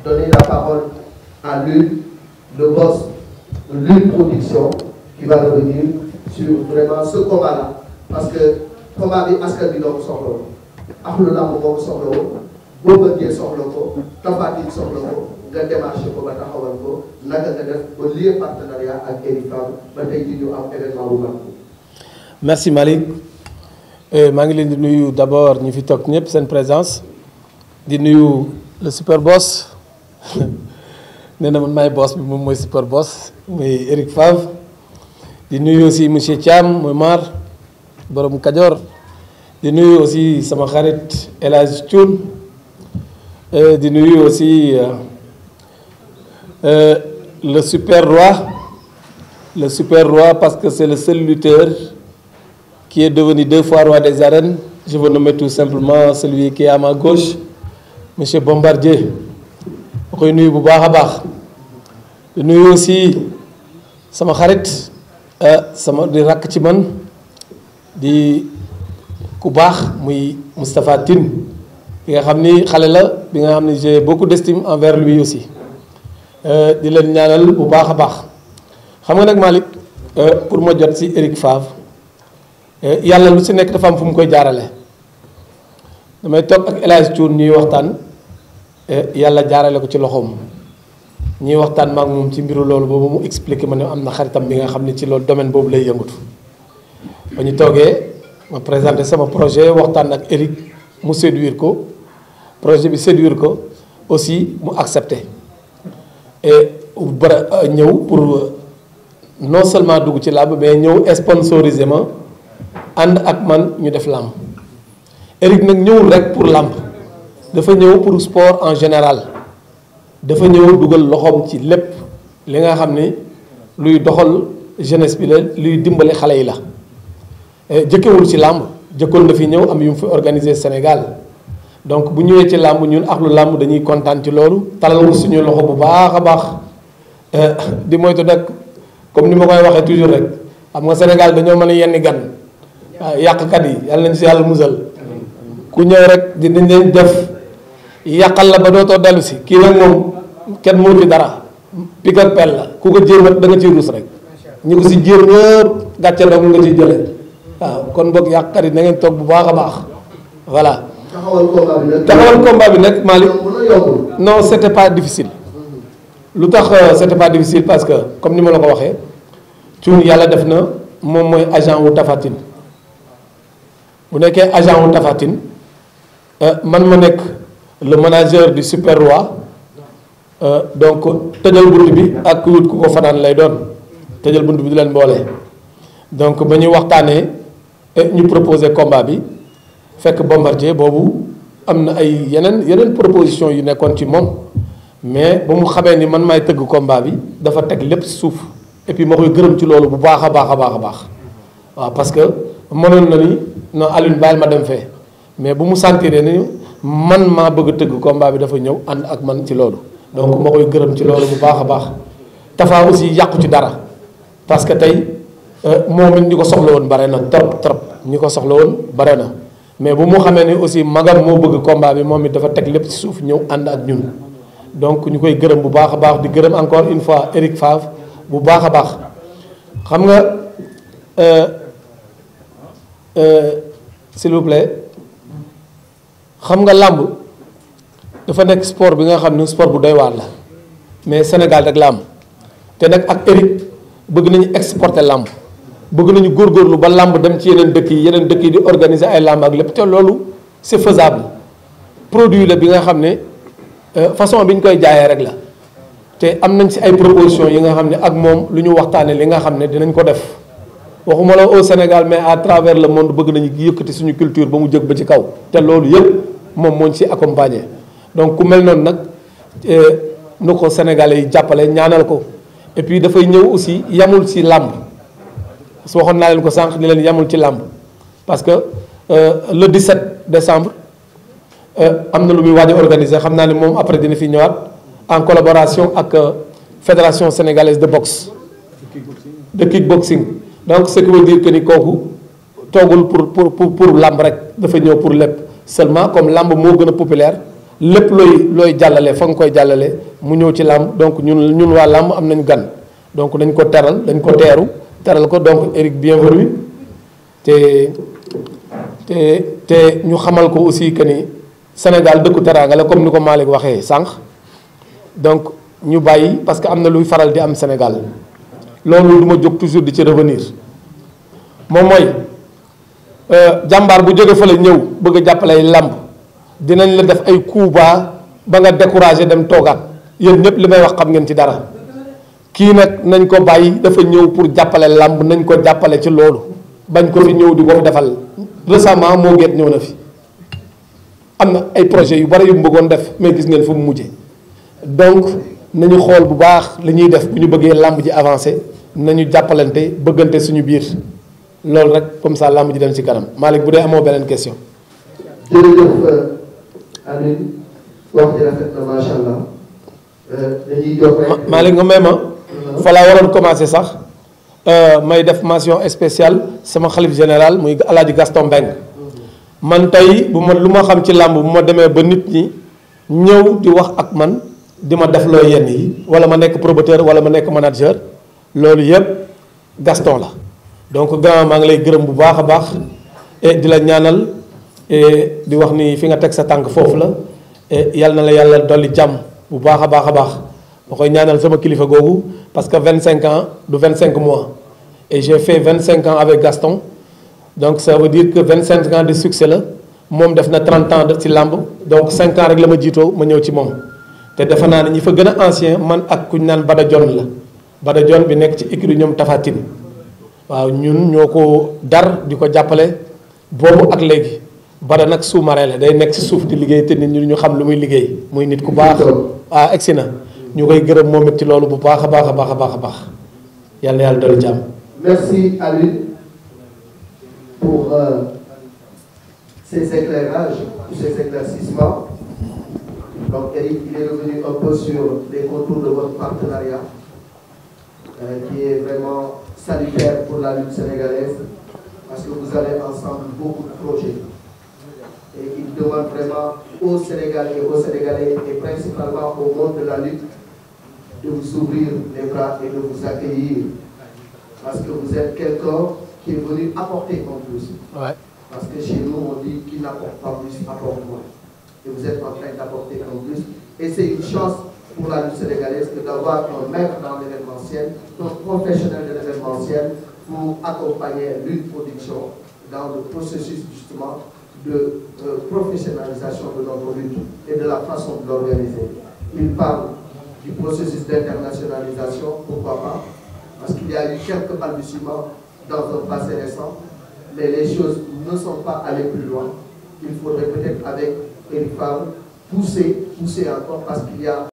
donner la parole à Lune, le boss de Lune Production, qui va revenir sur vraiment ce combat-là. Parce que combat bi askan bi doo ko soxla woon axlu làmb moo ko soxla woon boo bëggee soxla ko Tapha Tine soxla ko nga démarché ko ba taxawal ko naka nga def ba lié partenariat ak Eric Favre ba tey jii ñu am événement bu mag. Merci Malick maa ngi leen di nuyu d'abord ñi fi toog ñëpp seen présence di nuyu le super boss nee na man maay boss bi moom mooy super boss muy Eric Favre di nuyu aussi monsieur Thiam mooy Mar borom Kajoor di nuyu aussi sama xarit El Hadj Thioune di nuyu aussi le super roi parce que c'est le seul lutteur qui est devenu 2 fois roi des arènes. Je veux nommer tout simplement celui qui est à ma gauche, monsieur Bombardier. ma koy nuyu bu baax a baax di nuyu aussi sama xarit sama di rakk ci man di ku baax muy Moustapha Tine bi nga xam ni xale la bi nga xam ni j'ai beaucoup d'estime envers lui aussi di leen ñaanal bu baax a baax xam nga nag Malick pour ma jot ci Eric Favre yàlla lu ci nekk dafa am fu mu koy jaarale damay toog ak El Hadj Thioune ñuy waxtaan yàlla jaarale ko ci loxoom ñuy waxtaan maak moom ci mbiru loolu boobu mu expliqué ma ne am na xaritam bi nga xam ne ci loolu domaine boobu lay yëngatu ba ñu toogee ma présenté sama projet waxtaan ak Eric mu séduire ko projet bi séduire ko aussi mu accepté et bara ñëw pour non seulement dugg ci làmb mais ñëw sponsorisé ma ànd ak man ñu def làmb Eric nag ñëwul rek pour làmb dafa ñëw pour sport en général dafa ñëw dugal loxoom ci lépp li nga xam ni luy doxal jeunesse bi la luy dimbali xale yi la jëkkewul ci làmb jëkkoon na fi ñëw am yu mu fi organiser Sénégal donc bu ñëwee ci làmb ñun ak lu làmb dañuy kontaan ci loolu talal suñu loxo bu baax a baax di moytu nag comme ni ma koy waxee toujours rek xam nga Sénégal dañoo mën a yenni gan waaw yàqkat yi yàlla nañ si yàlla musal ku ñëw rek dinañ leen def yàqal la ba dootoo dellu si kii nag moom kenn mënu fi dara pik ak pel la ku ko jéemat da nga ciy ruus rek ñu ko si jéem ñëpp gàcce dong nga ciy jëlee waaw kon boog yàqkat yi na ngeen toog bu baax a baax voilà. taxawal combat bi nag Malick non c'était pas difficile. lu tax c'était pas difficile parce que comme ni ma la ko waxee Thioune yàlla def na moom mooy agent wu Tapha Tine bu nekkee agent wu Tapha Tine man ma nekk le manager du super roi donc tëjal bunt bi ak wut ku ko fanaan lay doon tëjal bunt bi du leen boole donc ba ñuy waxtaanee ñu proposé combat bi fekk Bombardier boobu am na ay yeneen proposition yu nekkoon ci moom mais ba mu xamee ni man maay tëgg combat bi dafa teg lépp suuf et puis ma koy gërëm ci loolu bu baax a baax a baax a baax waaw parce que mënoon na ni non Alioune bàyyil ma dem fee mais bu mu sentiree ni man maa bëgg a tëgg combat bi dafa ñëw ànd ak man ci loolu donc ma koy gërëm ci loolu bu baax a baax Tapha aussi yàqu ci dara parce que tey moom it ñi ko soxla woon bare na trop ñi ko soxla woon bare na mais bu mu xamee ni aussi magam moo bëgg combat bi moom it dafa teg lépp ci suuf ñëw ànd ak ñun donc ñu koy gërëm bu baax a baax di gërëm encore une fois Eric Favre bu baax a baax xam nga s'il vous plaît xam nga làmb dafa nekk sport bi nga xam ne sport bu doy waar la mais Sénégal rek la am te nag ak Eric bëgg nañu exporter làmb bëgg nañu góorgóorlu ba làmb dem ci yeneen dëkk yi di organiser ay làmb ak lépp te loolu c'est faisable produit la bi nga xam ne façon bi ñu koy jaayee rek la te am nañ ci ay propositions yi nga xam ne ak moom lu ñu waxtaanee li nga xam ne dinañ ko def waxuma la au Sénégal mais à travers le monde bëgg nañu yëkkati suñu culture ba mu jëg ba ci kaw te loolu yëpp moom moo ñu ci accompagner donc ku mel noonu nag nu ko Sénégalais yi jàppale ñaanal ko et puis dafay ñëw aussi yamul ci làmb su waxoon naa leen ko sànq ni leen yamul ci làmb parce que le 17 décembre am na lu muy waaj a organiser xam naa ne moom après dina fi ñëwaat en collaboration ak fédération sénégalaise de boxe de kickboxing donc ce qui veut dire que ni kooku toogul pour làmb rek dafa ñëw pour lépp seulement comme làmb moo gën a populaire lépp looy jàllale fa nga koy jàllale mu ñëw ci làmb donc ñun waa làmb am nañu gan donc dañ ko teral dañ ko teral ko donc Eric bienvenue te ñu xamal ko aussi que ni Sénégal dëkku teraanga la comme ni ko Malick waxee sànq donc ñu bàyyi parce que am na luy faral di am Sénégal loolu du ma jóg toujours di ci revenir moom mooy jàmbaar bu jóge fa la ñëw bëgg a jàppale làmb dinañ la def ay coups bas ba nga découragé dem toogaat yéen ñëpp li may wax xam ngeen ci dara kii nag nañ ko bàyyi dafa ñëw pour jàppale làmb nañ ko jàppale ci loolu bañ ko fi ñëw di ko fi defal récemment moo geet ñëw na fi am na ay projets yu bari yu mu bëggoon def mais gis ngeen fu mu mujjee donc nañu xool bu baax li ñuy def bu ñu bëggee làmb ji avancé nañu jàppalante bëggante suñu biir loolu rek comme ça làmb ji dem ci kanam Malick bu dee amoo beneen question. jërëjëf Alioune wax ji rafet na macha allah dañuy jox rek. Malick nga may ma. fa laa waroon commencer sax may def mention spéciale sama xalif général muy Alaaji Gaston Mbengue man tey bu ma lu ma xam ci làmb bu ma demee ba nit ñi ñëw di wax ak man di ma def loo yenn yi wala ma nekk promoteur wala ma nekk manager loolu yëpp Gaston la donc grand maa ngi lay gërëm bu baax a baax et di la ñaanal et di wax ni fi nga teg sa tànk foofu la et yal na la yàlla dolli jàmm bu baax a baax a baax ma koy ñaanal sama kilifa googu parce que 25 ans du 25 mois et j'ai fait 25 ans avec Gaston donc ça veut dire que 25 ans de succès la moom def na 30 ans ci làmb donc 5 ans rek la ma jiitoo ma ñëw ci moom te defe naa ne ñi fa gën a ancien man ak kuñ naan Bada Dione la Bada Dione bi nekk ci écurie ñoom Tapha Tine waaw ñun ñoo ko dar di ko jàppale boobu ak léegi Bada nag sous-marin la day nekk ci suuf di liggéey te nit ñi ñu xam lu muy liggéey muy nit ku baax egsi na ñu koy gërëm moom it ci loolu bu baax a baax a baax a baax a baax yàlla na yàlla dolli jàmm. Merci Alioune pour ces éclairages, ces éclaircissements. Donc Eric, il est revenu un peu sur les contours de votre partenariat qui est vraiment salutaire pour la lutte sénégalaise parce que vous avez ensemble beaucoup de projets et il demande vraiment aux Sénégalais et aux Sénégalais et principalement au monde de la lutte de vous ouvrir les bras et de vous accueillir parce que vous êtes quelqu'un qui est venu apporter en plus. Ouais. Parce que chez nous, on dit qui n'apporte pas plus, apporte moins. Et vous êtes en train d'apporter en plus. Et c'est une chance pour la lutte sénégalaise que d'avoir un maître dans l'événementiel, un professionnel de l'événementiel pour accompagner l'une production dans le processus justement de professionnalisation de notre lutte et de la façon de l'organiser. Il parle du processus d'internationalisation, pourquoi pas, parce qu'il y a eu quelques balbutiements dans un passé récent, mais les choses ne sont pas allées plus loin. Il faudrait peut-être avec Eric Favre pousser encore parce qu'il y a